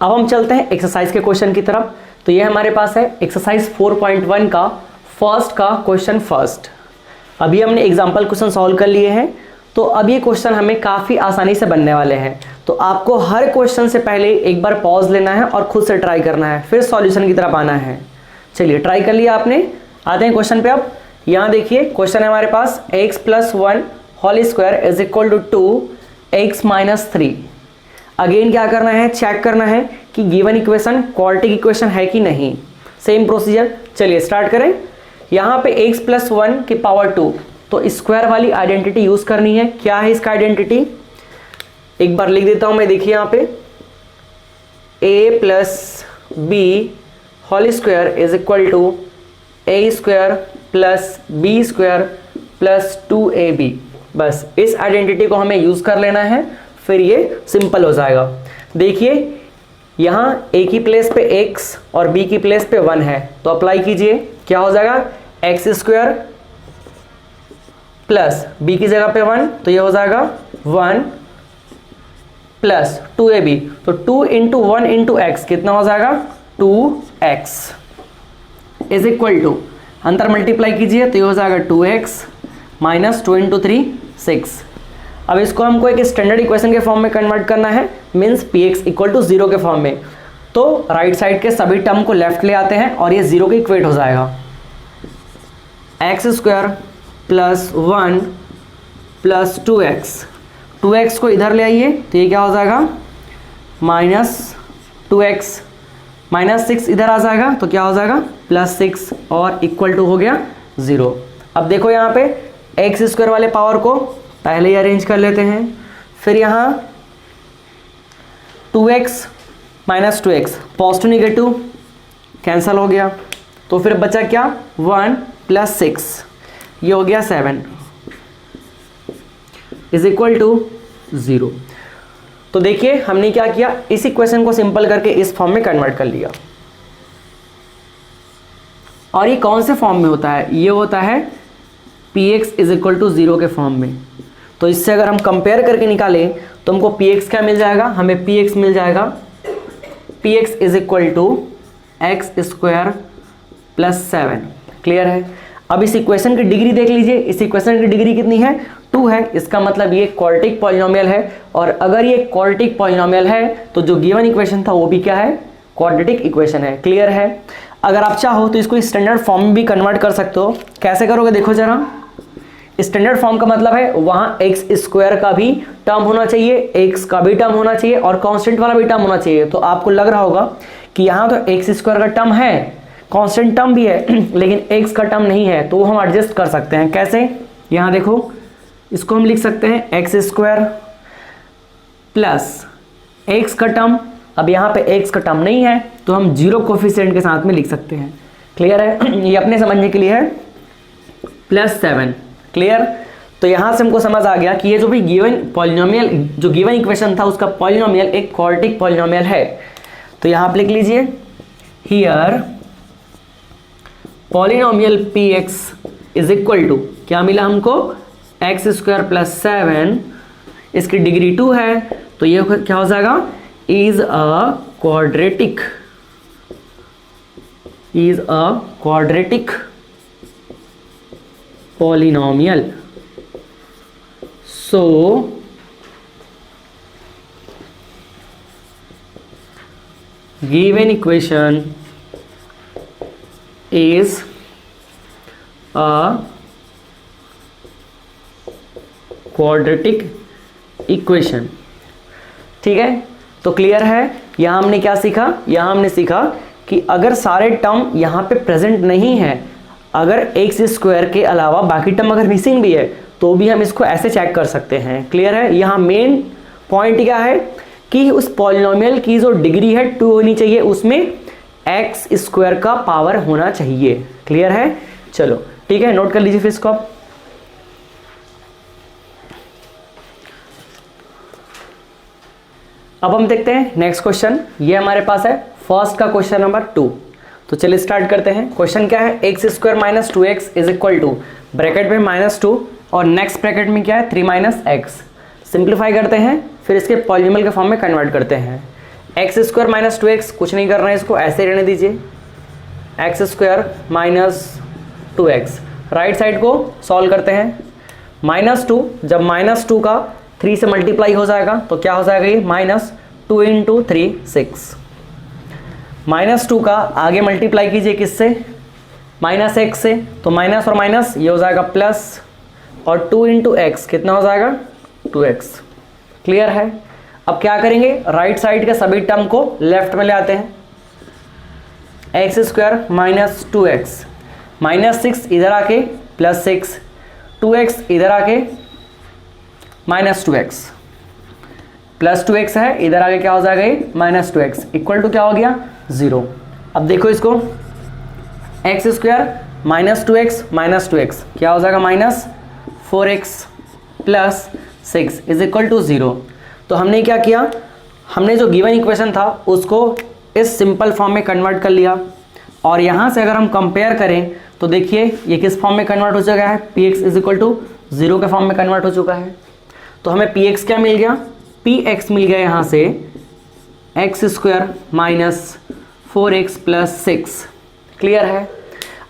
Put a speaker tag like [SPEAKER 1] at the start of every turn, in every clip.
[SPEAKER 1] अब हम चलते हैं एक्सरसाइज के क्वेश्चन की तरफ। तो ये हमारे पास है एक्सरसाइज 4.1 का फर्स्ट का क्वेश्चन फर्स्ट। अभी हमने एग्जाम्पल क्वेश्चन सॉल्व कर लिए हैं, तो अब ये क्वेश्चन हमें काफ़ी आसानी से बनने वाले हैं। तो आपको हर क्वेश्चन से पहले एक बार पॉज लेना है और खुद से ट्राई करना है, फिर सॉल्यूशन की तरफ आना है। चलिए ट्राई कर लिया आपने, आते हैं क्वेश्चन पे। अब यहाँ देखिए क्वेश्चन है हमारे पास x + 1 whole square is equal to 2x - 3। Again क्या करना है, चेक करना है कि गिवन इक्वेशन क्वाड्रेटिक इक्वेशन है कि नहीं। सेम प्रोसीजर, चलिए स्टार्ट करें। यहाँ पे x + 1 की पावर 2, तो स्क्वायर वाली आइडेंटिटी यूज करनी है। क्या है इसका आइडेंटिटी, एक बार लिख देता हूं मैं। देखिए यहाँ पे a + b whole square is equal to a² + b² + 2ab। बस इस आइडेंटिटी को हमें यूज कर लेना है, फिर ये सिंपल हो जाएगा। देखिए यहाँ a की प्लेस पे x और b की प्लेस पे 1 है, तो अप्लाई कीजिए। क्या हो जाएगा, x² प्लस b की जगह पे 1, तो ये हो जाएगा 1 प्लस 2ab। तो 2 × 1 × x कितना हो जाएगा, 2x इज इक्वल टू, अंतर मल्टीप्लाई कीजिए तो ये हो जाएगा 2x - 2 × 3 6। अब इसको हमको एक स्टैंडर्ड इक्वेशन के फॉर्म में कन्वर्ट करना है, मीन्स px = 0 के फॉर्म में। तो राइट साइड के सभी टर्म को लेफ्ट ले आते हैं और ये 0 के इक्वेट हो जाएगा। x² + 1 + 2x, 2x को इधर ले आइए तो ये क्या हो जाएगा, -2x -6 इधर आ जाएगा तो क्या हो जाएगा +6 और इक्वल टू हो गया 0। अब देखो यहाँ पे x² वाले पावर को पहले ही अरेंज कर लेते हैं, फिर यहाँ 2x - 2x positive negative cancel हो गया, तो फिर बचा क्या, 1 + 6, ये हो गया 7 इज इक्वल टू 0। तो देखिए हमने क्या किया, इस इक्वेशन को सिंपल करके इस फॉर्म में कन्वर्ट कर लिया। और ये कौन से फॉर्म में होता है, ये होता है px = 0 के फॉर्म में। तो इससे अगर हम कंपेयर करके निकालें तो हमको px क्या मिल जाएगा, हमें px मिल जाएगा px = x² + 7। क्लियर है। अब इस इक्वेशन की डिग्री देख लीजिए, इस इक्वेशन की डिग्री कितनी है, 2 है। इसका मतलब ये क्वाड्रेटिक पॉलिनोमियल है, और अगर ये क्वाड्रेटिक पॉलिनोमियल है तो जो गिवन इक्वेशन था वो भी क्या है, क्वाड्रेटिक इक्वेशन है। क्लियर है। अगर आप चाहो तो इसको स्टैंडर्ड फॉर्म में भी कन्वर्ट कर सकते हो। कैसे करोगे, देखो जरा। स्टैंडर्ड फॉर्म का मतलब है वहाँ x² का भी टर्म होना चाहिए, x का भी टर्म होना चाहिए और कांस्टेंट वाला भी टर्म होना चाहिए। तो आपको लग रहा होगा कि यहाँ तो x² का टर्म है, कांस्टेंट टर्म भी है, लेकिन x का टर्म नहीं है, तो वो हम एडजस्ट कर सकते हैं। कैसे, यहाँ देखो, इसको हम लिख सकते हैं x² प्लस x का टर्म। अब यहाँ पे x का टर्म नहीं है तो हम 0 कोफिशिएंट के साथ में लिख सकते हैं। क्लियर है, ये अपने समझने के लिए है, +7। क्लियर। तो यहाँ से हमको समझ आ गया कि ये जो भी गिवन पॉलिनोमियल, जो गिवन इक्वेशन था उसका पॉलिनोमियल एक क्वाड्रेटिक पॉलिनोमियल है। तो यहाँ पे लिख लीजिए, हियर पॉलिनोमियल px = क्या मिला हमको, x² + 7, इसकी डिग्री 2 है, तो ये क्या हो जाएगा, is a quadratic polynomial. So given equation is a quadratic equation। ठीक है, तो क्लियर है। यहाँ हमने क्या सीखा, यहाँ हमने सीखा कि अगर सारे टर्म यहाँ पे प्रेजेंट नहीं है, अगर x² के अलावा बाकी टर्म अगर मिसिंग भी है तो भी हम इसको ऐसे चेक कर सकते हैं। क्लियर है। यहाँ मेन पॉइंट क्या है कि उस पॉलिनोमियल की जो डिग्री है 2 होनी चाहिए, उसमें x² का पावर होना चाहिए। क्लियर है। चलो ठीक है, नोट कर लीजिए फिर इसको आप। अब हम देखते हैं नेक्स्ट क्वेश्चन। ये हमारे पास है फर्स्ट का क्वेश्चन नंबर 2। तो चलिए स्टार्ट करते हैं। क्वेश्चन क्या है, x² - 2x is equal to, bracket में -2 और नेक्स्ट ब्रैकेट में क्या है 3 - x। सिंप्लीफाई करते हैं, फिर इसके पॉलिनोमियल के फॉर्म में कन्वर्ट करते हैं। एक्स स्क्वायर माइनस 2x, कुछ नहीं करना है इसको, ऐसे रहने दीजिए, x square minus 2x। Right side को सॉल्व करते हैं, -2, जब -2 का 3 से मल्टीप्लाई हो जाएगा तो क्या हो जाएगा, ये -2 × 3 6। -2 का आगे मल्टीप्लाई कीजिए किससे, -x से, तो माइनस और माइनस ये हो जाएगा प्लस, और 2 × x कितना हो जाएगा 2x। क्लियर है। अब क्या करेंगे, राइट साइड के सभी टर्म को लेफ्ट में ले आते हैं, एक्स स्क्वायर माइनस 2x, -6 इधर आके +6, 2x इधर आके -2x, +2x है इधर आगे क्या हो जाएगा ये -2x, इक्वल टू क्या हो गया 0। अब देखो इसको, एक्स स्क्वायर -2x क्या हो जाएगा -4x +6 इज इक्वल टू 0। तो हमने क्या किया, हमने जो गिवन इक्वेशन था उसको इस सिंपल फॉर्म में कन्वर्ट कर लिया, और यहाँ से अगर हम कंपेयर करें तो देखिए ये किस फॉर्म में कन्वर्ट हो चुका है, px इज इक्वल टू 0 के फॉर्म में कन्वर्ट हो चुका है। तो हमें px क्या मिल गया, px मिल गया यहाँ से एक्स स्क्वायर -4x +6। क्लियर है।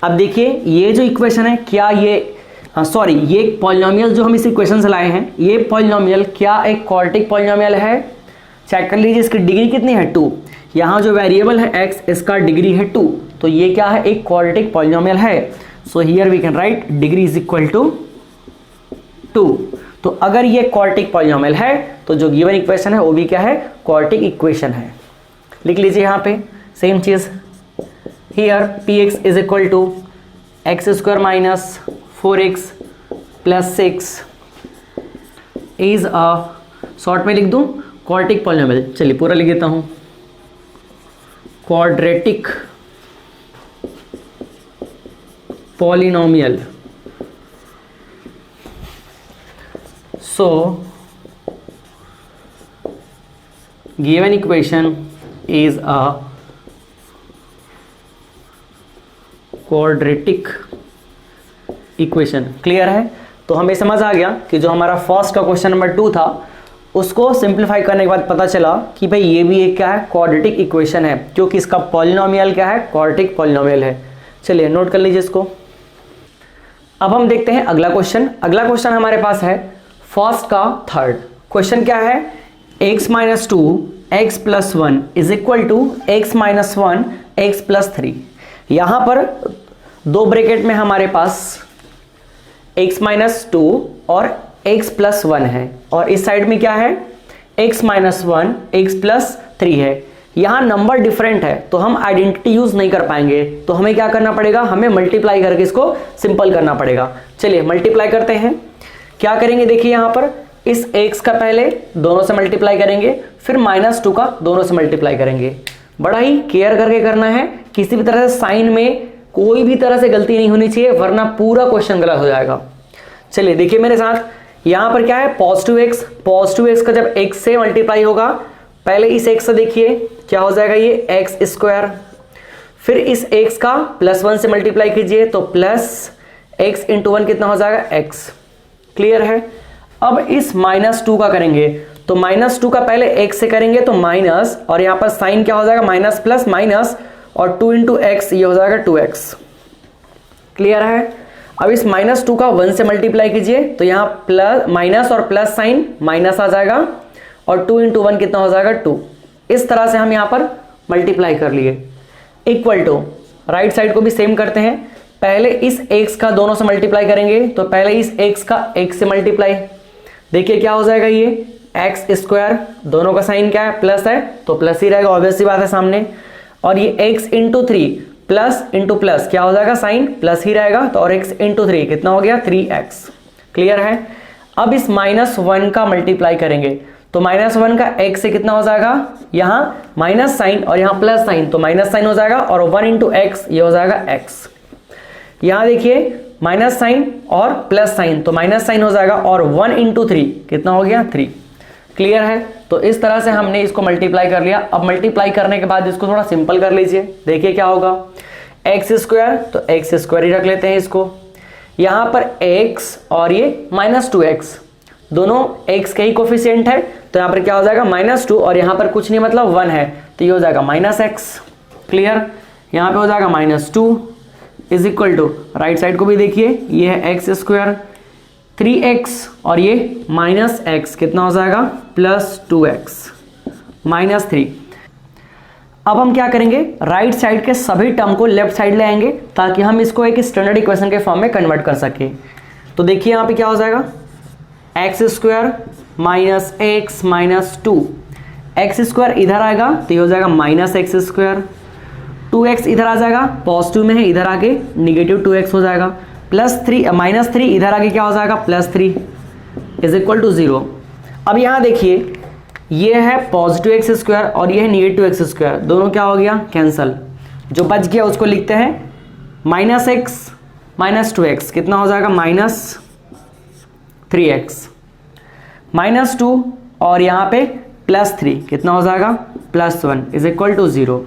[SPEAKER 1] अब देखिए ये जो इक्वेशन है, क्या ये सॉरी ये पॉलिनोमियल जो हम इस इक्वेशन से लाए हैं, ये पॉलिनोमियल क्या एक क्वाड्रेटिक पॉलिनोमियल है, चेक कर लीजिए इसकी डिग्री कितनी है 2, यहाँ जो वेरिएबल है x इसका डिग्री है 2, तो ये क्या है एक क्वाड्रेटिक पॉलिनोमियल है। So here we can write degree is equal to 2। तो अगर ये क्वाड्रेटिक पॉलिनोमियल है तो जो गिवन इक्वेशन है वो भी क्या है क्वाड्रेटिक इक्वेशन है। लिख लीजिए यहाँ पे सेम चीज, here px is equal to x square -4x +6 is a, short में लिख दूं क्वाड्रेटिक पॉलिनोमियल, चलिए पूरा लिख देता हूं, quadratic polynomial. So given equation is a quadratic equation. Clear है। तो हमें समझ आ गया कि जो हमारा फर्स्ट का क्वेश्चन नंबर 2 था उसको सिंप्लीफाई करने के बाद पता चला कि भाई ये भी एक क्या है क्वाड्रेटिक इक्वेशन है, क्योंकि इसका पॉलिनोमियल क्या है क्वाड्रेटिक पॉलिनोमियल है। चलिए नोट कर लीजिए इसको। अब हम देखते हैं अगला क्वेश्चन। अगला क्वेश्चन हमारे पास है फर्स्ट का थर्ड क्वेश्चन। क्या है, x - 2 x + 1 is equal to x - 1 x + 3। यहां पर दो ब्रैकेट में हमारे पास x - 2 और x + 1 है, और इस साइड में क्या है x - 1 x + 3 है। यहाँ नंबर डिफरेंट है तो हम आइडेंटिटी यूज नहीं कर पाएंगे, तो हमें क्या करना पड़ेगा, हमें मल्टीप्लाई करके इसको सिंपल करना पड़ेगा। चलिए मल्टीप्लाई करते हैं। क्या करेंगे, देखिए यहाँ पर इस x का पहले दोनों से मल्टीप्लाई करेंगे, फिर -2 का दोनों से मल्टीप्लाई करेंगे। बड़ा ही केयर करके करना है, किसी भी तरह से साइन में कोई भी तरह से गलती नहीं होनी चाहिए, वरना पूरा क्वेश्चन गलत हो जाएगा। चलिए देखिए मेरे साथ, यहां पर क्या है पॉजिटिव x का जब x से मल्टीप्लाई होगा, पहले इस x से देखिए क्या हो जाएगा ये एक्स स्क्वायर, फिर इस x का +1 से मल्टीप्लाई कीजिए तो +x × 1 कितना हो जाएगा x। क्लियर है। अब इस -2 का करेंगे तो -2 का पहले x से करेंगे तो माइनस, और यहां पर साइन क्या हो जाएगा माइनस प्लस माइनस, और 2 × x ये हो जाएगा 2x। क्लियर है। अब इस -2 का 1 से मल्टीप्लाई कीजिए तो यहाँ प्लस माइनस और प्लस साइन माइनस आ जाएगा, और 2 × 1 कितना हो जाएगा 2। इस तरह से हम यहाँ पर मल्टीप्लाई कर लिए। इक्वल टू राइट साइड को भी सेम करते हैं, पहले इस x का दोनों से मल्टीप्लाई करेंगे तो पहले इस x का x से मल्टीप्लाई, देखिए क्या हो जाएगा ये x², दोनों का साइन क्या है प्लस है तो प्लस ही रहेगा, ऑब्वियस सी बात है सामने, और ये x × 3 प्लस इंटू प्लस क्या हो जाएगा साइन प्लस ही रहेगा, तो और x × 3 कितना हो गया 3x। क्लियर है। अब इस -1 का मल्टीप्लाई करेंगे तो -1 का x से कितना हो जाएगा, यहाँ माइनस साइन और यहाँ प्लस साइन, तो माइनस साइन हो जाएगा, और 1 × x ये हो जाएगा x। यहाँ देखिए माइनस साइन और प्लस साइन, तो माइनस साइन हो जाएगा, और 1 × 3 कितना हो गया 3। क्लियर है। तो इस तरह से हमने इसको मल्टीप्लाई कर लिया। अब मल्टीप्लाई करने के बाद इसको थोड़ा सिंपल कर लीजिए, देखिए क्या होगा x² तो x² ही रख लेते हैं इसको। यहाँ पर x और ये -2x, दोनों x के ही कोफिशिएंट है तो यहाँ पर क्या हो जाएगा -2 और यहाँ पर कुछ नहीं मतलब 1 है तो ये हो जाएगा -x। क्लियर, यहाँ पे हो जाएगा -2 is equal to, right side को भी देखिए, ये है x² 3x और ये -x कितना हो जाएगा +2x -3। अब हम क्या करेंगे, राइट साइड के सभी टर्म को लेफ्ट साइड ले आएंगे ताकि हम इसको एक स्टैंडर्ड इक्वेशन के फॉर्म में कन्वर्ट कर सके। तो देखिए यहाँ पे क्या हो जाएगा x² -x -2, x² इधर आएगा तो ये हो जाएगा -x², 2x इधर आ जाएगा, पॉजिटिव में है, इधर आके -2x हो जाएगा, -3 इधर आके क्या हो जाएगा +3 इज इक्वल टू 0। अब यहाँ देखिए ये है +x² और ये है -x², दोनों क्या हो गया कैंसल, जो बच गया उसको लिखते हैं -x -2x कितना हो जाएगा -3x, -2 और यहाँ पे +3 कितना हो जाएगा +1 इज इक्वल टू 0।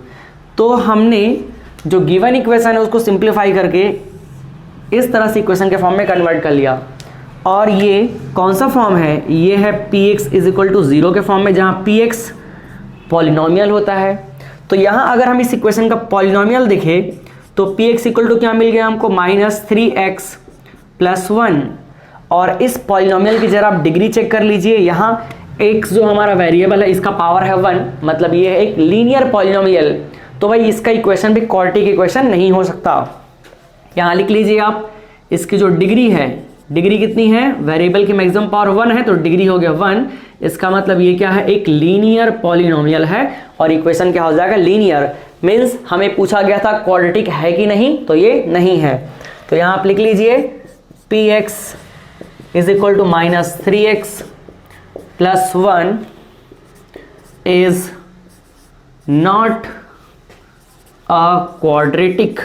[SPEAKER 1] तो हमने जो गिवन इक्वेशन है उसको सिंप्लीफाई करके इस तरह से इक्वेशन के फॉर्म में कन्वर्ट कर लिया। और ये कौन सा फॉर्म है, ये है px इज इक्वल टू 0 के फॉर्म में, जहाँ px पॉलिनोमियल होता है। तो यहाँ अगर हम इस इक्वेशन का पॉलिनोमियल देखें तो px इक्वल टू क्या मिल गया हमको -3x + 1। और इस पॉलिनोमियल की जरा आप डिग्री चेक कर लीजिए, यहाँ x जो हमारा वेरिएबल है इसका पावर है 1, मतलब ये है एक लीनियर पॉलिनोमियल, तो भाई इसका इक्वेशन भी क्वाड्रेटिक इक्वेशन नहीं हो सकता। यहाँ लिख लीजिए आप, इसकी जो डिग्री है, डिग्री कितनी है, वेरिएबल की मैक्सिमम पावर 1 है तो डिग्री हो गया 1, इसका मतलब ये क्या है एक लीनियर पॉलिनोमियल है और इक्वेशन क्या हो जाएगा लीनियर। मींस हमें पूछा गया था क्वाड्रेटिक है कि नहीं, तो ये नहीं है। तो यहाँ आप लिख लीजिए px is equal to -3x + 1 is not a quadratic,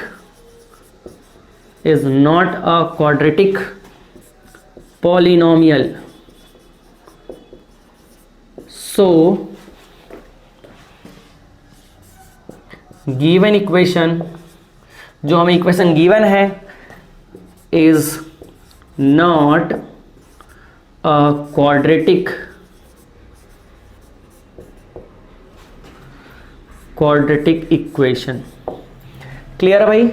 [SPEAKER 1] is not a quadratic polynomial. So given equation, जो हमें इक्वेशन गिवन है, is not a quadratic equation. Clear है भाई,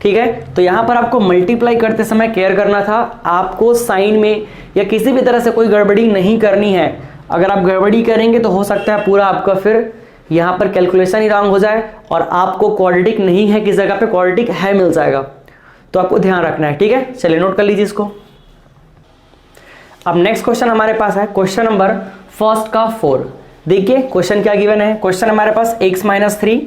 [SPEAKER 1] ठीक है। तो यहां पर आपको मल्टीप्लाई करते समय केयर करना था, आपको साइन में या किसी भी तरह से कोई गड़बड़ी नहीं करनी है। अगर आप गड़बड़ी करेंगे तो हो सकता है पूरा आपका फिर यहां पर कैलकुलेशन ही रॉन्ग हो जाए और आपको क्वाड्रेटिक नहीं है किस जगह पे क्वाड्रेटिक है मिल जाएगा, तो आपको ध्यान रखना है, ठीक है। चलिए नोट कर लीजिए इसको। अब नेक्स्ट क्वेश्चन हमारे पास है क्वेश्चन नंबर फर्स्ट का 4। देखिए क्वेश्चन क्या गिवन है, क्वेश्चन हमारे पास x - 3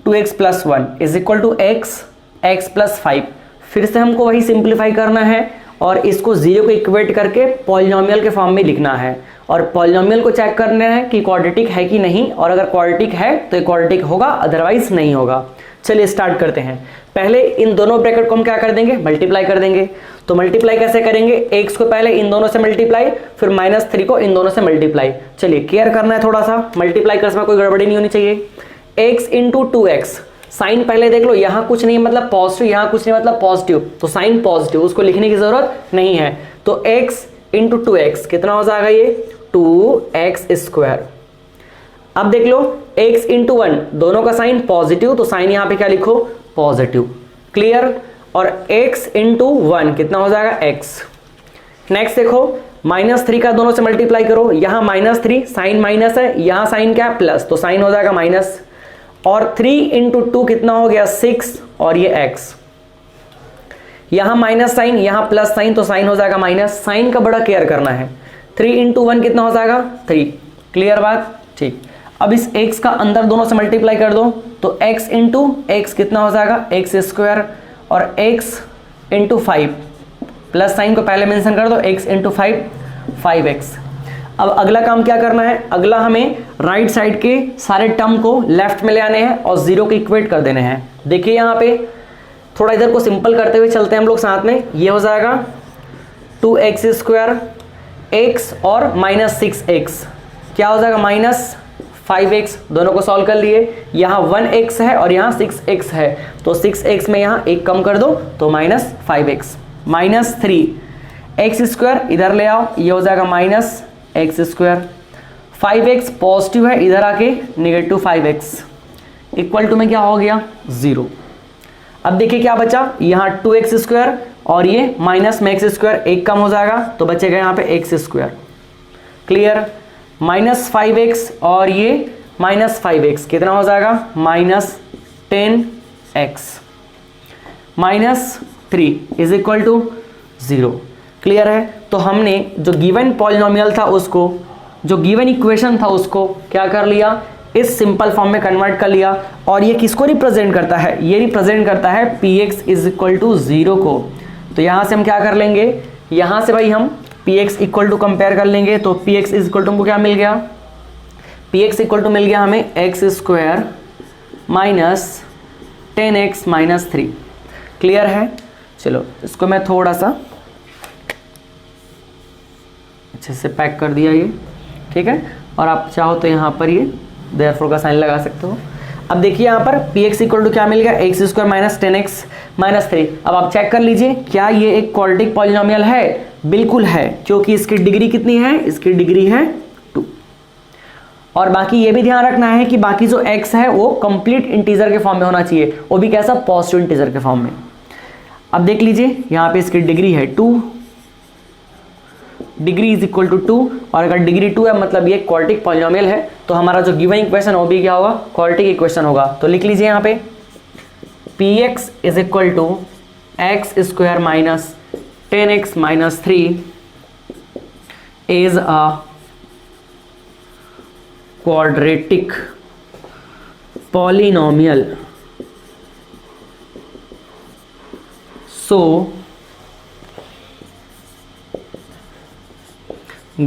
[SPEAKER 1] 2x + 1 is equal to x + 5। फिर से हमको वही सिंप्लीफाई करना है और इसको 0 को इक्वेट करके पॉलिनोमियल के फॉर्म में लिखना है और पॉलिनोमियल को चेक करना है कि क्वाड्रेटिक है कि नहीं, और अगर क्वाड्रेटिक है तो ये क्वाड्रेटिक होगा, अदरवाइज नहीं होगा। चलिए स्टार्ट करते हैं। पहले इन दोनों ब्रैकेट को हम क्या कर देंगे, मल्टीप्लाई कर देंगे। तो मल्टीप्लाई कैसे करेंगे, x को पहले इन दोनों से मल्टीप्लाई, फिर -3 को इन दोनों से मल्टीप्लाई। चलिए केयर करना है थोड़ा सा, मल्टीप्लाई करने में कोई गड़बड़ी नहीं होनी चाहिए। x × 2x, साइन पहले देख लो, यहाँ कुछ नहीं मतलब पॉजिटिव, यहाँ कुछ नहीं मतलब पॉजिटिव, तो साइन पॉजिटिव, उसको लिखने की जरूरत नहीं है। तो x × 2x कितना हो जाएगा, ये 2x²। अब देख लो x × 1, दोनों का साइन पॉजिटिव, तो साइन यहाँ पे क्या लिखो, पॉजिटिव। क्लियर। और x × 1 कितना हो जाएगा, x। नेक्स्ट देखो -3 का दोनों से मल्टीप्लाई करो, यहाँ -3 साइन माइनस है, यहाँ साइन क्या है प्लस, तो साइन हो जाएगा माइनस। और 3 × 2 कितना हो गया, 6, और ये x। यहां माइनस साइन, यहां प्लस साइन, तो साइन हो जाएगा माइनस। साइन का बड़ा केयर करना है। 3 × 1 कितना हो जाएगा, 3। क्लियर बात, ठीक। अब इस x का अंदर दोनों से मल्टीप्लाई कर दो, तो x × x कितना हो जाएगा, x², और x × 5, प्लस साइन को पहले मेंशन कर दो, x × 5 5x। अब अगला काम क्या करना है, अगला हमें राइट साइड के सारे टर्म को लेफ्ट में ले आने हैं और 0 को इक्वेट कर देने हैं। देखिए यहाँ पे थोड़ा इधर को सिंपल करते हुए चलते हैं हम लोग साथ में। ये हो जाएगा 2x² x और -6x, क्या हो जाएगा -5x। दोनों को सॉल्व कर लिए, यहाँ 1x है और यहाँ 6x है, तो 6x में यहाँ एक कम कर दो तो -5x। -3 x² इधर ले आओ, ये हो जाएगा -x²। 5x पॉजिटिव है, इधर आके नेगेटिव 5x इक्वल टू में क्या हो गया 0। अब देखिए क्या बचा, यहाँ 2x² और ये माइनस में x², एक कम हो जाएगा तो बचेगा यहाँ पे x²। क्लियर, माइनस 5x और ये माइनस 5x कितना हो जाएगा -10x -3 is equal to 0। Clear है। तो हमने जो गिवन पॉलिनोमियल था उसको, जो गिवन इक्वेशन था उसको क्या कर लिया, इस सिंपल फॉर्म में कन्वर्ट कर लिया। और ये किसको रिप्रेजेंट करता है, ये रिप्रेजेंट करता है px इज इक्वल टू 0 को। तो यहां से हम क्या कर लेंगे, यहां से भाई हम px इक्वल टू कंपेयर कर लेंगे। तो px इज इक्वल टू हमको क्या मिल गया, px इक्वल टू मिल गया हमें x² माइनस 10x -3। क्लियर है। चलो इसको मैं थोड़ा सा अच्छे से पैक कर दिया ये, ठीक है। और आप चाहो तो यहाँ पर ये देयरफॉर का साइन लगा सकते हो। अब देखिए यहाँ पर px इक्वल टू क्या मिल गया, x² माइनस 10x -3। अब आप चेक कर लीजिए क्या ये एक क्वाड्रेटिक पॉलिनोमियल है, बिल्कुल है, क्योंकि इसकी डिग्री कितनी है, इसकी डिग्री है 2। और बाकी ये भी ध्यान रखना है कि बाकी जो x है वो कंप्लीट इंटीजर के फॉर्म में होना चाहिए, वो भी कैसा, पॉजिटिव इंटीजर के फॉर्म में। अब देख लीजिए यहाँ पे इसकी डिग्री है 2, डिग्री इज इक्वल टू 2, और अगर डिग्री 2 है मतलब ये क्वाड्रेटिक पॉलिनोमियल है, तो हमारा जो गिवन इक्वेशन वो भी क्या होगा, क्वाड्रेटिक इक्वेशन होगा। तो लिख लीजिए यहाँ पे px is equal to x² minus 10x -3 is a quadratic polynomial. So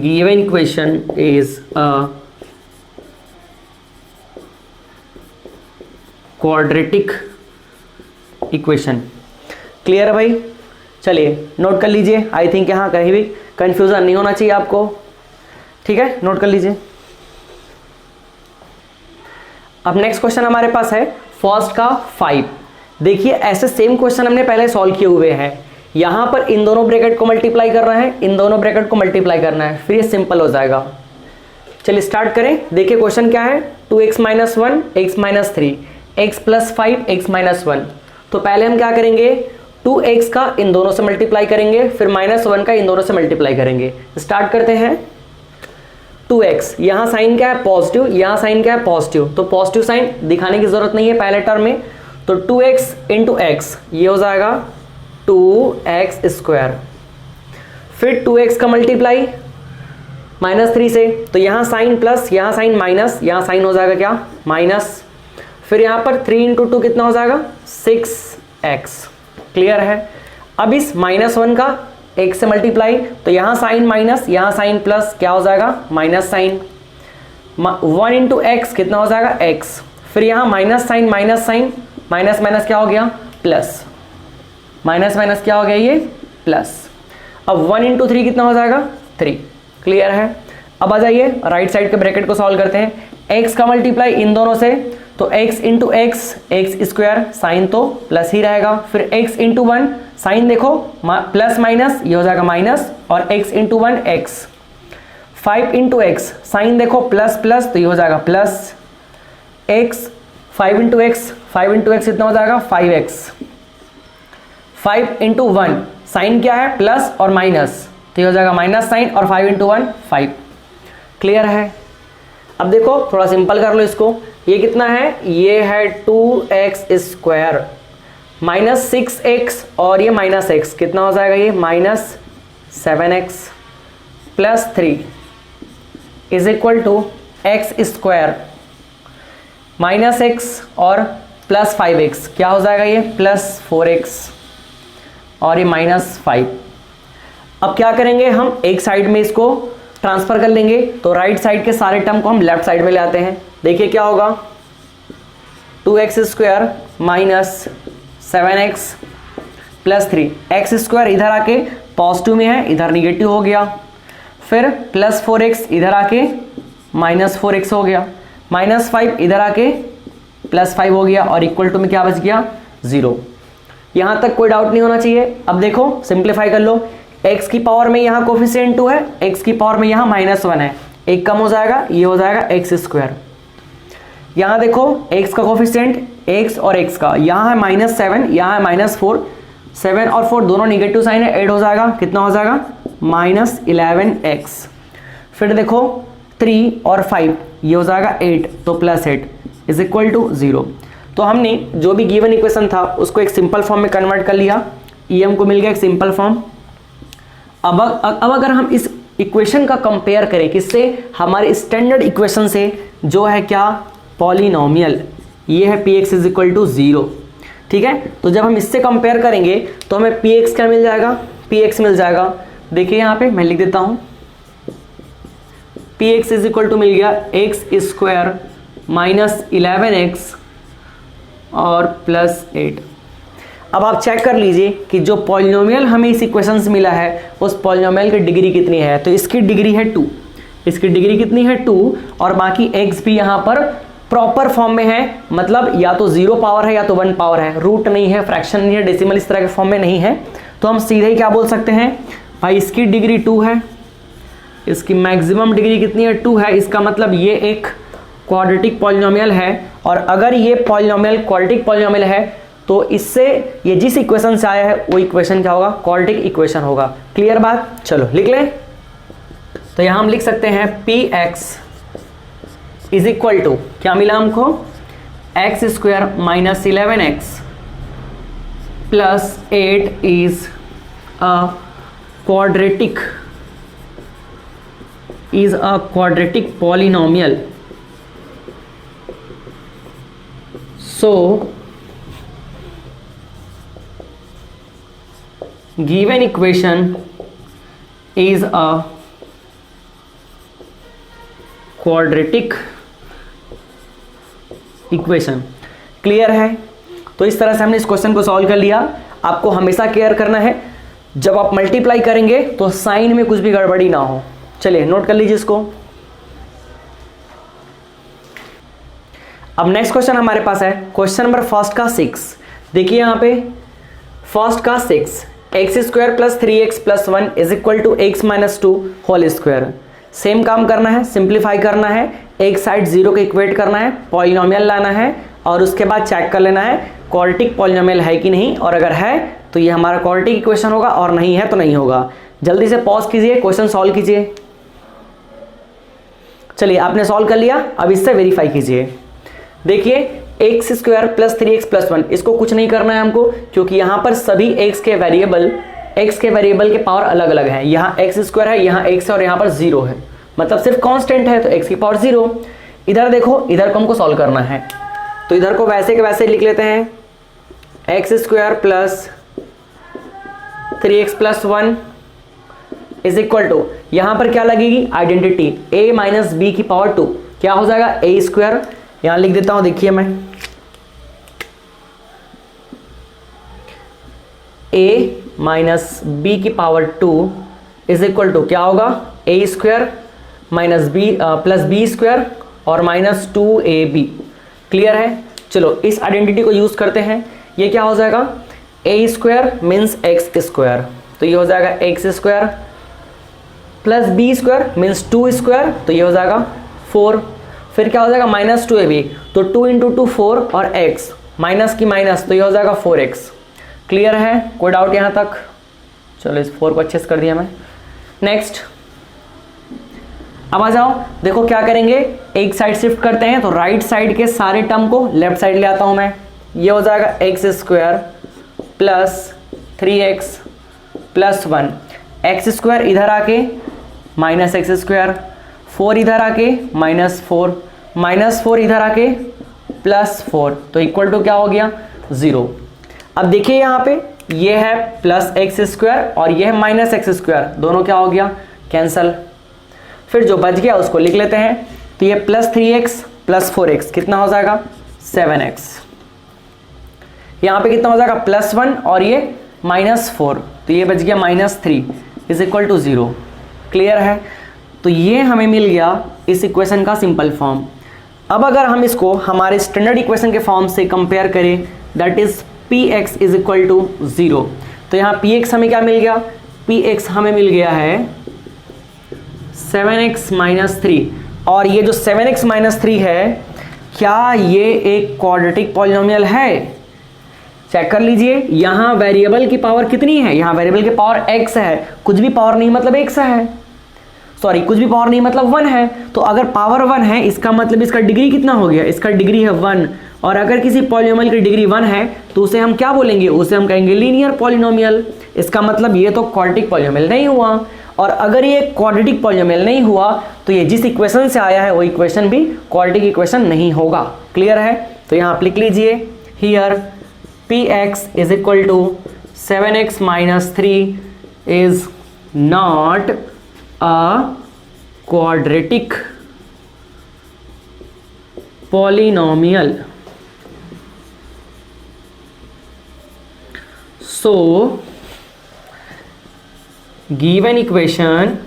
[SPEAKER 1] given equation is a quadratic equation। Clear है भाई। चलिए नोट कर लीजिए, आई थिंक यहाँ कहीं भी कंफ्यूजन नहीं होना चाहिए आपको, ठीक है, नोट कर लीजिए। अब नेक्स्ट क्वेश्चन हमारे पास है फर्स्ट का 5। देखिए ऐसे सेम क्वेश्चन हमने पहले सॉल्व किए हुए हैं। यहां पर इन दोनों ब्रैकेट को मल्टीप्लाई करना है, इन दोनों ब्रैकेट को मल्टीप्लाई करना है, फिर ये सिंपल हो जाएगा। चलिए स्टार्ट करें। देखिए क्वेश्चन क्या है, 2x - 1 x -3 x + 5 x -1। तो पहले हम क्या करेंगे, 2x का इन दोनों से मल्टीप्लाई करेंगे, फिर -1 का इन दोनों से मल्टीप्लाई करेंगे। स्टार्ट करते हैं। 2x, यहाँ साइन क्या है, पॉजिटिव, यहाँ साइन क्या है, पॉजिटिव, तो पॉजिटिव साइन दिखाने की जरूरत नहीं है पहले टर्म में। तो 2x × x ये हो जाएगा 2x²। फिर 2x का मल्टीप्लाई -3 से, तो यहाँ साइन प्लस, यहाँ साइन माइनस, यहाँ साइन हो जाएगा क्या, माइनस। फिर यहाँ पर 3 × 2 कितना हो जाएगा, 6x। क्लियर है। अब इस -1 का x से मल्टीप्लाई, तो यहाँ साइन माइनस, यहाँ साइन प्लस, क्या हो जाएगा, माइनस साइन। 1 × x कितना हो जाएगा, x। फिर यहाँ माइनस साइन, माइनस माइनस क्या हो गया, प्लस, माइनस माइनस क्या हो गया, ये प्लस। अब 1 × 3 कितना हो जाएगा, 3। क्लियर है। अब आ जाइए राइट साइड के ब्रैकेट को सॉल्व करते हैं। x का मल्टीप्लाई इन दोनों से, तो x × x x², साइन तो प्लस ही रहेगा। फिर x × 1, साइन देखो प्लस माइनस, ये हो जाएगा माइनस, और x × 1 x। 5 × x, साइन देखो प्लस प्लस, तो ये हो जाएगा प्लस x। 5 × x कितना हो जाएगा, 5x। 5 × 1, साइन क्या है, प्लस और माइनस, तो ये हो जाएगा माइनस साइन, और 5 × 1 5। क्लियर है। अब देखो थोड़ा सिंपल कर लो इसको। ये कितना है, ये है 2x² -6x, और ये -x कितना हो जाएगा, ये -7x + 3 is equal to x² -x और प्लस 5x, क्या हो जाएगा, ये +4x, और ये -5। अब क्या करेंगे, हम एक साइड में इसको ट्रांसफर कर लेंगे, तो राइट साइड के सारे टर्म को हम लेफ्ट साइड में ले आते हैं। देखिए क्या होगा, 2x² -7x + 3, x² इधर आके पॉजिटिव में है, इधर निगेटिव हो गया। फिर +4x इधर आके -4x हो गया, -5 इधर आके +5 हो गया, और इक्वल टू में क्या बच गया, 0। यहां तक कोई डाउट नहीं होना चाहिए। अब देखो सिंप्लीफाई कर लो। x की पावर में यहाँ कोफिशिएंट 2 है, x की पावर में यहाँ -1 है, एक कम हो जाएगा, ये हो जाएगा एक्स स्क्वायर। यहाँ देखो x का कोफिशिएंट x और x का, यहाँ है -7, यहाँ है -4, 7 और 4 दोनों निगेटिव साइन है, ऐड हो जाएगा, कितना हो जाएगा -11x। फिर देखो 3 और 5, ये हो जाएगा 8, तो +8 इज इक्वल टू 0। तो हमने जो भी गिवन इक्वेशन था उसको एक सिंपल फॉर्म में कन्वर्ट कर लिया, ये हमको मिल गया एक सिंपल फॉर्म। अब अगर हम इस इक्वेशन का कंपेयर करें किससे, हमारे स्टैंडर्ड इक्वेशन से, जो है क्या, पॉलिनोमियल, ये है px इज इक्वल टू 0, ठीक है। तो जब हम इससे कंपेयर करेंगे तो हमें px क्या मिल जाएगा, px मिल जाएगा, देखिए यहाँ पे मैं लिख देता हूँ, px इज इक्वल टू मिल गया x² -11x और +8। अब आप चेक कर लीजिए कि जो पॉलिनोमियल हमें इस इक्वेशन से मिला है उस पॉलिनोमियल की डिग्री कितनी है। तो इसकी डिग्री है 2, इसकी डिग्री कितनी है 2, और बाकी x भी यहाँ पर प्रॉपर फॉर्म में है, मतलब या तो 0 पावर है या तो 1 पावर है, रूट नहीं है, फ्रैक्शन नहीं है, डेसिमल इस तरह के फॉर्म में नहीं है। तो हम सीधे ही क्या बोल सकते हैं, भाई इसकी डिग्री 2 है, इसकी मैक्सिमम डिग्री कितनी है 2 है, इसका मतलब ये एक क्वाड्रेटिक पॉलिनोमियल है। और अगर ये पॉलिनोमियल क्वाड्रेटिक पॉलिनोमियल है तो इससे ये जिस इक्वेशन से आया है वो इक्वेशन क्या होगा, क्वाड्रेटिक इक्वेशन होगा। क्लियर बात, चलो लिख लें। तो यहाँ हम लिख सकते हैं px इज इक्वल टू, क्या मिला हमको, x² -11x +8 is a quadratic polynomial. So given equation is a quadratic equation. Clear है। तो इस तरह से हमने इस क्वेश्चन को सॉल्व कर लिया। आपको हमेशा केयर करना है जब आप मल्टीप्लाई करेंगे तो साइन में कुछ भी गड़बड़ी ना हो। चलिए नोट कर लीजिए इसको। अब नेक्स्ट क्वेश्चन हमारे पास है क्वेश्चन नंबर फर्स्ट का 6। देखिए यहाँ पे फर्स्ट का 6, x² + 3x + 1 is equal to x - 2 whole square. Same काम करना है, सिंप्लीफाई करना है, एक साइड 0 के इक्वेट करना है, पॉलिनोमियल लाना है और उसके बाद चेक कर लेना है क्वाड्रेटिक पॉलिनोमियल है कि नहीं, और अगर है तो ये हमारा क्वाड्रेटिक इक्वेशन होगा और नहीं है तो नहीं होगा। जल्दी से पॉज कीजिए, क्वेश्चन सॉल्व कीजिए। चलिए आपने सॉल्व कर लिया, अब इससे वेरीफाई कीजिए। देखिए x² + 3x + 1, इसको कुछ नहीं करना है हमको, क्योंकि यहाँ पर सभी x के वेरिएबल के पावर अलग अलग हैं। यहाँ x² है, यहाँ x है और यहाँ पर 0 है, मतलब सिर्फ कांस्टेंट है तो x की पावर 0। इधर देखो, इधर को हमको सॉल्व करना है तो इधर को वैसे के वैसे लिख लेते हैं, x² + 3x + 1 is equal to, यहाँ पर क्या लगेगी आइडेंटिटी, a - b की पावर 2, क्या हो जाएगा a²। यहाँ लिख देता हूँ, देखिए मैं a - b की पावर 2 इज इक्वल टू क्या होगा a² - b + b² और -2ab। क्लियर है। चलो इस आइडेंटिटी को यूज करते हैं। ये क्या हो जाएगा, a² मीन्स x², तो ये हो जाएगा x² + b² मीन्स 2², तो ये हो जाएगा 4। फिर क्या हो जाएगा -2ab, तो 2 × 2 4 और x माइनस की माइनस, तो ये हो जाएगा 4x। क्लियर है, कोई डाउट यहाँ तक। चलो इस 4 को अच्छे से कर दिया मैं। नेक्स्ट अब आ जाओ, देखो क्या करेंगे, एक साइड शिफ्ट करते हैं तो राइट साइड के सारे टर्म को लेफ्ट साइड ले आता हूं मैं। ये हो जाएगा x² + 3x + 1, x² इधर आके -x², 4 इधर आके -4, -4 इधर आके +4, तो इक्वल टू क्या हो गया 0। अब देखिए यहाँ पे ये है +x² और ये है -x², दोनों क्या हो गया कैंसल। फिर जो बच गया उसको लिख लेते हैं, तो ये +3x + 4x कितना हो जाएगा 7x। यहाँ पे कितना हो जाएगा +1 और ये -4, तो ये बच गया -3 इज इक्वल टू 0। क्लियर है। तो ये हमें मिल गया इस इक्वेशन का सिंपल फॉर्म। अब अगर हम इसको हमारे स्टैंडर्ड इक्वेशन के फॉर्म से कंपेयर करें, that is px is equal to 0, तो यहाँ px हमें क्या मिल गया, px हमें मिल गया है 7x माइनस 3, और ये जो 7x माइनस 3 है, क्या ये एक क्वाड्रेटिक पॉलिनोमियल है? चेक कर लीजिए, यहाँ वेरिएबल की पावर कितनी है? यहाँ वेरिएबल की पावर x है, कुछ भी पावर नहीं मतलब x है, सॉरी कुछ भी पावर नहीं मतलब 1 है। तो अगर पावर 1 है इसका मतलब इसका डिग्री कितना हो गया? इसका डिग्री है 1। और अगर किसी पॉलिनोमियल की डिग्री 1 है तो उसे हम क्या बोलेंगे? उसे हम कहेंगे लीनियर पॉलिनोमियल। इसका मतलब ये तो क्वाड्रेटिक पॉलिनोमियल नहीं हुआ, और अगर ये क्वाड्रेटिक पॉलिनोमियल नहीं हुआ तो ये जिस इक्वेशन से आया है वो इक्वेशन भी क्वाड्रेटिक इक्वेशन नहीं होगा। क्लियर है? तो यहाँ आप लिख लीजिए, here px is equal to 7x minus 3 is not a quadratic polynomial. So given equation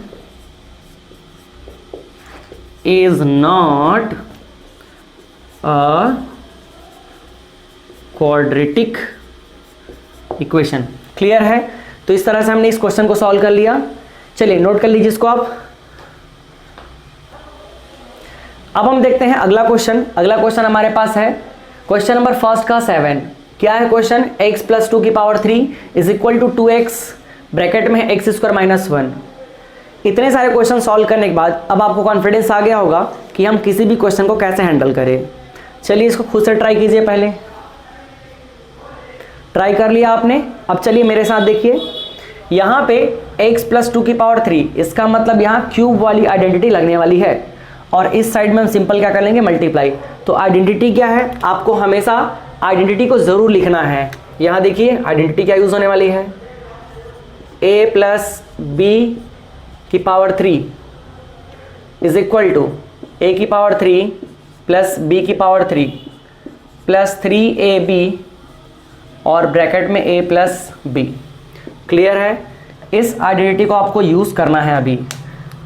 [SPEAKER 1] is not a quadratic equation. Clear है? तो इस तरह से हमने इस क्वेश्चन को सॉल्व कर लिया। चलिए नोट कर लीजिए इसको आप। अब हम देखते हैं अगला क्वेश्चन। अगला क्वेश्चन हमारे पास है क्वेश्चन नंबर फर्स्ट का 7। क्या है क्वेश्चन? x प्लस 2 की power 3 is equal to 2x bracket में है x स्क्वायर माइनस 1। इतने सारे क्वेश्चन सॉल्व करने के बाद अब आपको कॉन्फिडेंस आ गया होगा कि हम किसी भी क्वेश्चन को कैसे हैंडल करें। चलिए इसको खुद से ट्राई कीजिए। पहले ट्राई कर लिया आपने, अब चलिए मेरे साथ देखिए। यहाँ पे x प्लस 2 की पावर 3, इसका मतलब यहाँ क्यूब वाली आइडेंटिटी लगने वाली है, और इस साइड में हम सिंपल क्या कर लेंगे? मल्टीप्लाई। तो आइडेंटिटी क्या है? आपको हमेशा आइडेंटिटी को जरूर लिखना है। यहाँ देखिए आइडेंटिटी क्या यूज होने वाली है? a प्लस बी की power 3 is equal to a की पावर 3 प्लस b की पावर 3 प्लस 3ab और ब्रैकेट में a प्लस b। क्लियर है? इस आइडेंटिटी को आपको यूज करना है अभी।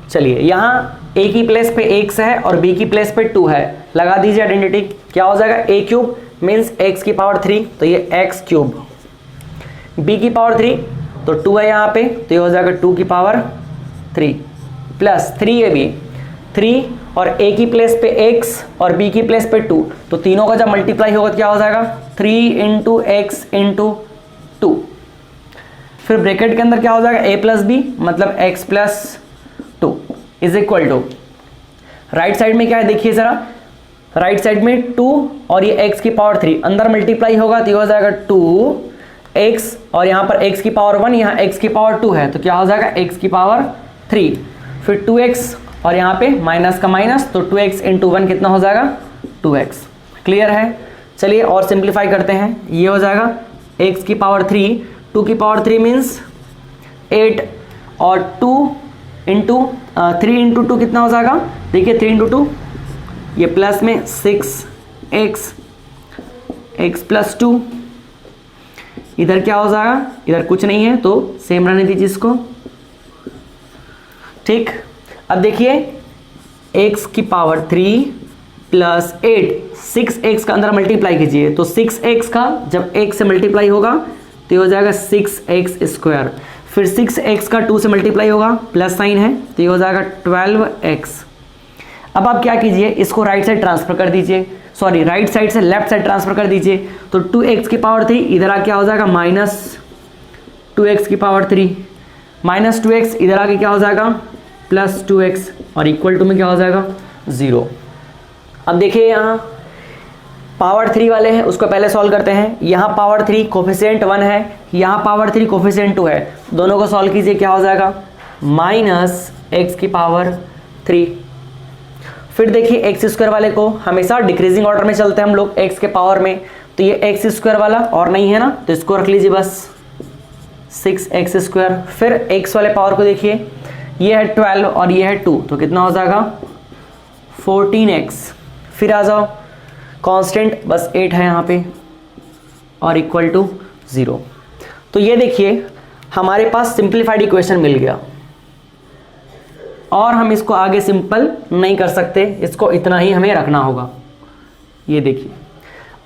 [SPEAKER 1] चलिए यहाँ a की प्लेस पे x है और b की प्लेस पे 2 है, लगा दीजिए आइडेंटिटी। क्या हो जाएगा? a क्यूब मीन्स x की पावर 3, तो ये x क्यूब। b की पावर 3 तो 2 है यहाँ पे, तो ये हो जाएगा 2 की पावर 3 प्लस 3ab, 3 और a की प्लेस पे x और b की प्लेस पे 2, तो तीनों का जब मल्टीप्लाई होगा क्या हो जाएगा? 3 इंटू एक्स इंटू 2। फिर ब्रैकेट के अंदर क्या हो जाएगा? a प्लस बी मतलब x plus 2 is equal to, right side में क्या है देखिए जरा, राइट साइड में 2 और ये x की पावर 3 अंदर मल्टीप्लाई होगा तो ये हो जाएगा 2x, और यहाँ पर x की पावर 1, यहाँ x की पावर 2 है तो क्या हो जाएगा? x की पावर 3, फिर 2x और यहाँ पे माइनस का माइनस, तो 2x इंटू 1 कितना हो जाएगा? 2x। क्लियर है? चलिए और सिंप्लीफाई करते हैं। ये हो जाएगा x की पावर 3, 2 की पावर 3 मीन्स 8 और 2 इंटू 3 इंटू 2 कितना हो जाएगा? देखिए 3 इंटू 2 ये प्लस में 6x, x प्लस 2, इधर क्या हो जाएगा? इधर कुछ नहीं है तो सेम रहने दीजिए इसको। ठीक, अब देखिए x की पावर 3 प्लस 8, 6x का अंदर मल्टीप्लाई कीजिए तो 6x का जब x से मल्टीप्लाई होगा तो ये हो जाएगा 6x स्क्वायर, फिर 6x का 2 से मल्टीप्लाई होगा, प्लस साइन है तो ये हो जाएगा 12x। अब आप क्या कीजिए? इसको राइट साइड ट्रांसफर कर दीजिए, सॉरी राइट साइड से लेफ्ट साइड ट्रांसफर कर दीजिए, तो 2x की पावर 3 इधर आ क्या हो जाएगा? माइनस 2x की पावर 3 माइनस 2x इधर आके क्या हो जाएगा? प्लस 2x और इक्वल टू में क्या हो जाएगा? 0। अब देखिए यहाँ पावर 3 वाले हैं उसको पहले सॉल्व करते हैं। यहाँ पावर 3 कोफिशिएंट 1 है, यहाँ पावर 3 कोफिशिएंट 2 है, दोनों को सॉल्व कीजिए। क्या हो जाएगा? माइनस x की पावर 3। फिर देखिए एक्स स्क्वायर वाले को हमेशा डिक्रीजिंग ऑर्डर में चलते हैं हम लोग x के पावर में, तो ये एक्स स्क्वायर वाला और नहीं है ना तो इसको रख लीजिए बस 6x स्क्वायर। फिर x वाले पावर को देखिए, ये है 12 और ये है 2 तो कितना हो जाएगा? 14x। फिर आ जाओ कांस्टेंट बस 8 है यहाँ पे और इक्वल टू 0। तो ये देखिए हमारे पास सिंप्लीफाइड इक्वेशन मिल गया, और हम इसको आगे सिंपल नहीं कर सकते, इसको इतना ही हमें रखना होगा। ये देखिए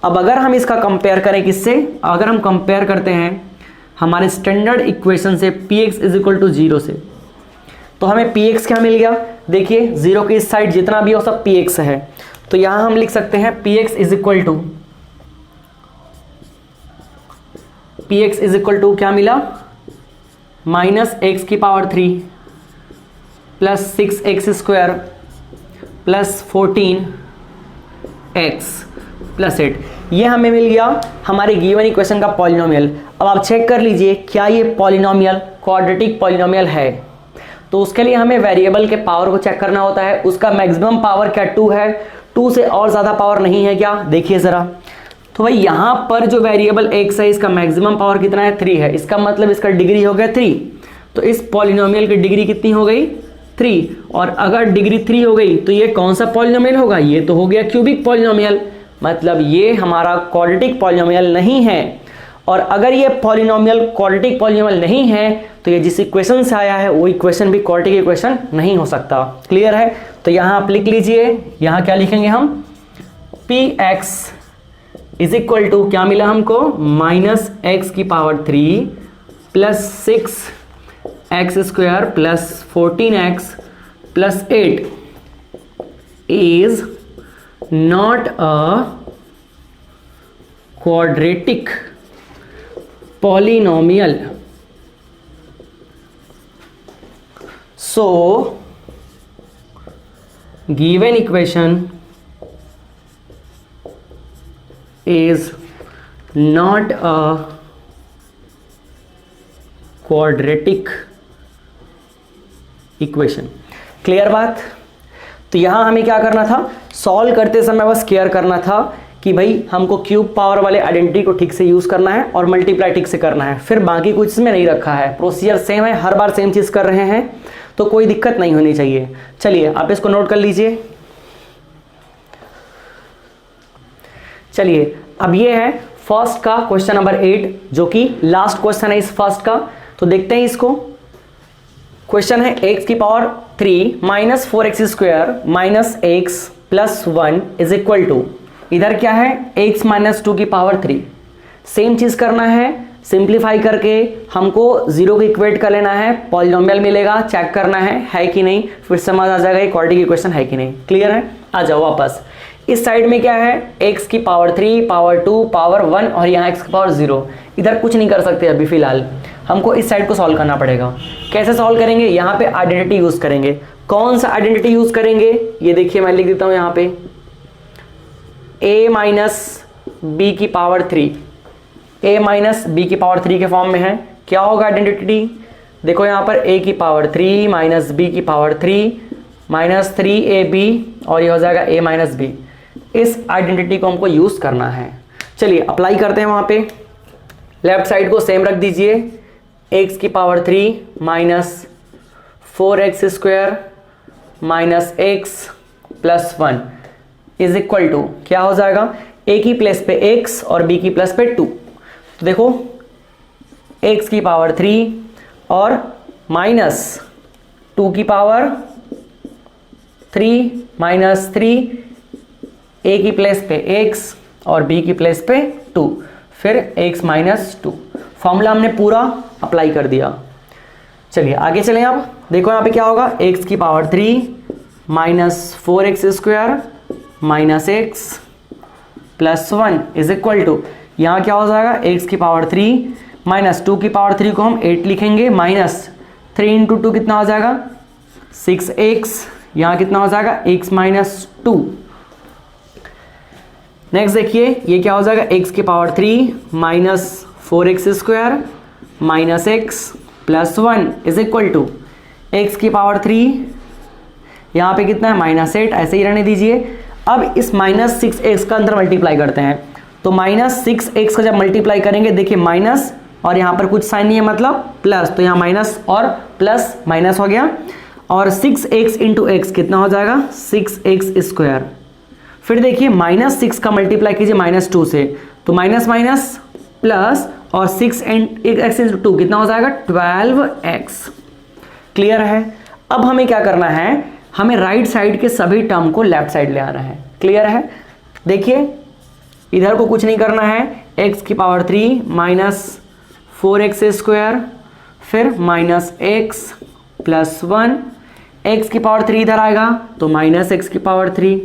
[SPEAKER 1] अब अगर हम इसका कंपेयर करें किससे? अगर हम कंपेयर करते हैं हमारे स्टैंडर्ड इक्वेशन से px इज इक्वल टू 0 से, तो हमें पी एक्स क्या मिल गया, देखिए जीरो के इस साइड जितना भी हो सब पी एक्स है, तो यहां हम लिख सकते हैं P X is equal to क्या मिला, माइनस एक्स की power 3 plus 6x square plus 14x plus 8, ये हमें मिल गया हमारे गिवन इक्वेशन का पॉलिनोमियल। अब आप चेक कर लीजिए क्या ये पॉलिनोमियल क्वाड्रेटिक पॉलिनोमियल है। तो उसके लिए हमें वेरिएबल के पावर को चेक करना होता है, उसका मैक्सिमम पावर क्या 2 है, 2 से और ज़्यादा पावर नहीं है क्या, देखिए ज़रा। तो भाई यहाँ पर जो वेरिएबल x है इसका मैक्सिमम पावर कितना है, 3 है, इसका मतलब इसका डिग्री हो गया 3, तो इस पॉलिनोमियल की डिग्री कितनी हो गई, 3। और अगर डिग्री 3 हो गई तो ये कौन सा पॉलिनोमियल होगा, ये तो हो गया क्यूबिक पॉलिनोमियल, मतलब ये हमारा क्वाड्रेटिक पॉलिनोमियल नहीं है। और अगर ये पॉलिनोमियल क्वाड्रेटिक पॉलिनोमियल नहीं है तो ये जिस इक्वेशन से आया है वो इक्वेशन भी क्वाड्रेटिक इक्वेशन नहीं हो सकता। क्लियर है, तो यहाँ आप लिख लीजिए, यहाँ क्या लिखेंगे हम, P X is equal to क्या मिला हमको, माइनस एक्स की power 3 plus 6x square plus 14x plus 8 is not a quadratic polynomial. So given equation is not a quadratic equation. Clear बात। तो यहां हमें क्या करना था, सॉल्व करते समय बस केयर करना था कि भाई हमको क्यूब पावर वाले आइडेंटिटी को ठीक से यूज करना है और मल्टीप्लाई ठीक से करना है, फिर बाकी कुछ इसमें नहीं रखा है, प्रोसीजर सेम है, हर बार सेम चीज कर रहे हैं तो कोई दिक्कत नहीं होनी चाहिए। चलिए आप इसको नोट कर लीजिए। चलिए अब ये है फर्स्ट का क्वेश्चन नंबर 8 जो कि लास्ट क्वेश्चन है इस फर्स्ट का, तो देखते हैं इसको। क्वेश्चन है x की power 3 minus 4x square minus x plus 1 is equal to, इधर क्या है x माइनस 2 की पावर 3, सेम चीज करना है, सिंप्लीफाई करके हमको जीरो को इक्वेट कर लेना है, पॉलिनोमियल मिलेगा, चेक करना है कि नहीं, फिर समझ आ जाएगा ये क्वाड्रेटिक इक्वेशन है कि नहीं। क्लियर है, आ जाओ वापस। इस साइड में क्या है, x की पावर 3 पावर 2 पावर 1 और यहाँ x की पावर 0, इधर कुछ नहीं कर सकते अभी फिलहाल, हमको इस साइड को सॉल्व करना पड़ेगा। कैसे सॉल्व करेंगे, यहाँ पे आइडेंटिटी यूज करेंगे। कौन सा आइडेंटिटी यूज करेंगे, ये देखिए मैं लिख देता हूँ यहाँ पे, a माइनस बी की पावर 3, a माइनस बी की पावर 3 के फॉर्म में है। क्या होगा आइडेंटिटी, देखो यहाँ पर a की पावर 3 माइनस बी की पावर 3 माइनस 3ab और ये हो जाएगा a माइनस बी। इस आइडेंटिटी को हमको यूज करना है। चलिए अप्लाई करते हैं, वहाँ पे लेफ्ट साइड को सेम रख दीजिए, x की power 3 minus 4x square minus x plus 1 is equal to क्या हो जाएगा, a की प्लेस पे x और b की प्लेस पे 2। तो देखो x की पावर 3 और माइनस 2 की पावर 3 माइनस 3, a की प्लेस पे x और b की प्लेस पे 2, फिर x माइनस 2। फॉर्मूला हमने पूरा अप्लाई कर दिया। चलिए आगे चलें। अब देखो यहाँ पे क्या होगा, x की power 3 minus 4x square minus x plus 1 is equal to, यहाँ क्या हो जाएगा, x की पावर 3 माइनस 2 की पावर 3 को हम 8 लिखेंगे, माइनस 3 इंटू 2 कितना हो जाएगा 6x, यहाँ कितना हो जाएगा x माइनस 2। नेक्स्ट देखिए ये क्या हो जाएगा, x की power 3 minus 4x square minus x plus 1 is equal to, x की पावर 3 यहाँ पे कितना है माइनस 8, ऐसे ही रहने दीजिए। अब इस माइनस 6x का अंदर मल्टीप्लाई करते हैं, तो माइनस 6x का जब मल्टीप्लाई करेंगे, देखिए माइनस और यहाँ पर कुछ साइन नहीं है मतलब प्लस, तो यहाँ माइनस और प्लस माइनस हो गया, और 6x इंटू एक्स कितना हो जाएगा 6x स्क्वायर। फिर देखिए माइनस 6 का मल्टीप्लाई कीजिए माइनस 2 से, तो माइनस माइनस प्लस और 6x इंटू 2 कितना हो जाएगा 12x। क्लियर है। अब हमें क्या करना है, हमें राइट साइड के सभी टर्म को लेफ्ट साइड ले आना है। क्लियर है, देखिए इधर को कुछ नहीं करना है, x की पावर 3 माइनस 4x स्क्वायर फिर माइनस x प्लस 1 x की पावर 3 इधर आएगा तो माइनस एक्स की पावर 3,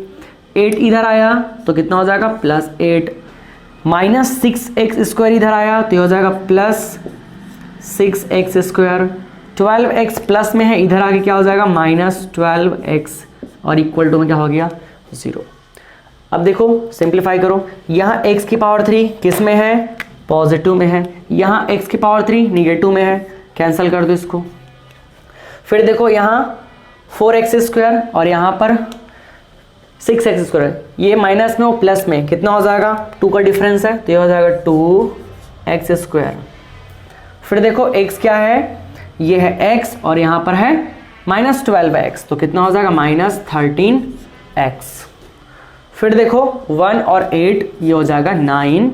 [SPEAKER 1] 8 इधर आया तो कितना हो जाएगा +8, माइनस 6x² इधर आया तो ये हो जाएगा +6x², 12x प्लस में है, इधर आके क्या हो जाएगा -12x और इक्वल टू में क्या हो गया 0। अब देखो सिंप्लीफाई करो, यहाँ x की पावर 3 किस में है, पॉजिटिव में है, यहाँ x की पावर 3 निगेटिव में है, कैंसिल कर दो इसको। फिर देखो यहाँ 4x² और यहाँ पर 6x², ये माइनस में और प्लस में कितना हो जाएगा, 2 का डिफरेंस है तो ये हो जाएगा 2x²। फिर देखो x क्या है, ये है x और यहाँ पर है -12x तो कितना हो जाएगा -13x। फिर देखो 1 और 8 ये हो जाएगा 9,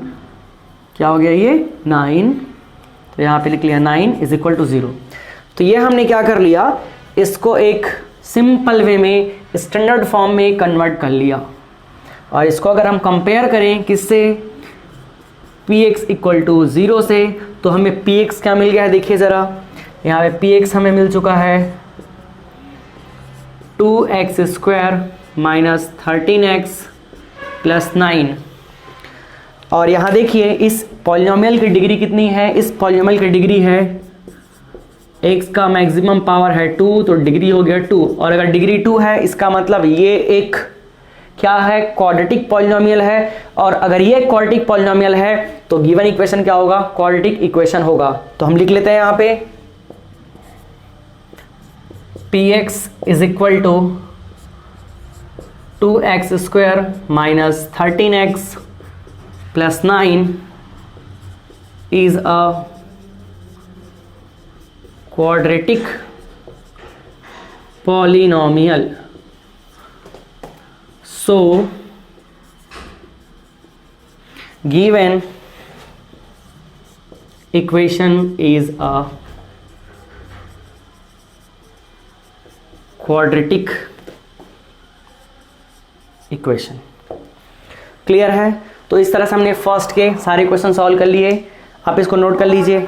[SPEAKER 1] क्या हो गया ये 9, तो यहाँ पे लिख लिया 9 = 0। तो ये हमने क्या कर लिया, इसको एक सिंपल वे में स्टैंडर्ड फॉर्म में कन्वर्ट कर लिया। और इसको अगर हम कंपेयर करें किससे, px = 0 से, तो हमें px क्या मिल गया है, देखिए ज़रा यहाँ पे px हमें मिल चुका है 2x² - 13x + 9। और यहाँ देखिए इस पॉलिनोमियल की डिग्री कितनी है, इस पॉलिनोमियल की डिग्री है x का मैक्सिमम पावर है 2 तो डिग्री हो गया 2, और अगर डिग्री 2 है इसका मतलब ये एक क्या है, क्वाड्रेटिक पॉलिनोमियल है। और अगर ये क्वाड्रेटिक पॉलिनोमियल है तो गिवन इक्वेशन क्या होगा, क्वाड्रेटिक इक्वेशन होगा। तो हम लिख लेते हैं यहाँ पे px = 2x² - 13x + 9 is a quadratic polynomial. So given equation is a quadratic equation. Clear है। तो इस तरह से हमने फर्स्ट के सारे क्वेश्चन सॉल्व कर लिए, आप इसको नोट कर लीजिए।